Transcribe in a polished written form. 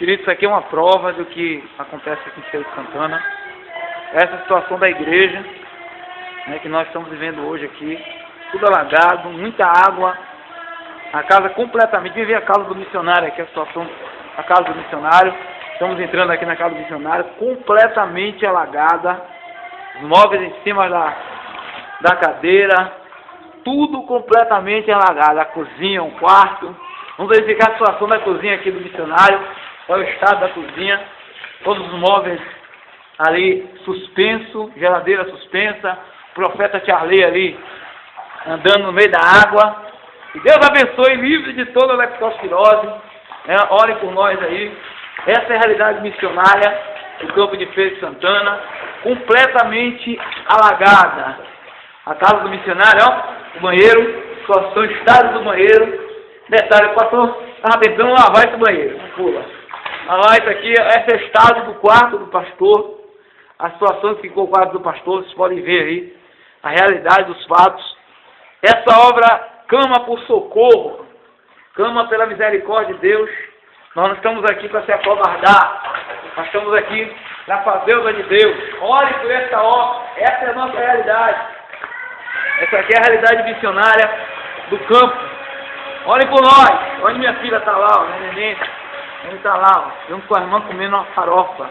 Queridos, isso aqui é uma prova do que acontece aqui em Feira de Santana. Essa é a situação da igreja, né, que nós estamos vivendo hoje aqui. Tudo alagado, muita água. A casa completamente... Vem ver a casa do missionário aqui, a situação da casa do missionário. Estamos entrando aqui na casa do missionário, completamente alagada. Os móveis em cima da cadeira. Tudo completamente alagado. A cozinha, um quarto. Vamos verificar a situação da cozinha aqui do missionário. Olha o estado da cozinha. Todos os móveis ali suspenso, geladeira suspensa. O profeta Charlie ali andando no meio da água. Que Deus abençoe, livre de toda a leptospirose. Ore por nós aí. Essa é a realidade missionária do campo de Feira de Santana. Completamente alagada. A casa do missionário, ó, o banheiro, situação, estado do banheiro. Detalhe, o pastor estava tentando lavar esse banheiro. Pula. Lavar isso aqui, esse é o estado do quarto do pastor. A situação que ficou o quarto do pastor, vocês podem ver aí. A realidade dos fatos. Essa obra clama por socorro. Clama pela misericórdia de Deus. Nós não estamos aqui para se acovardar. Nós estamos aqui para fazer o de Deus. Ore por essa obra. Essa é a nossa realidade. Essa aqui é a realidade missionária do campo. Olhem por nós. Onde minha filha está lá, ó, minha neném. Ele está lá, ó, junto com a irmã comendo uma farofa.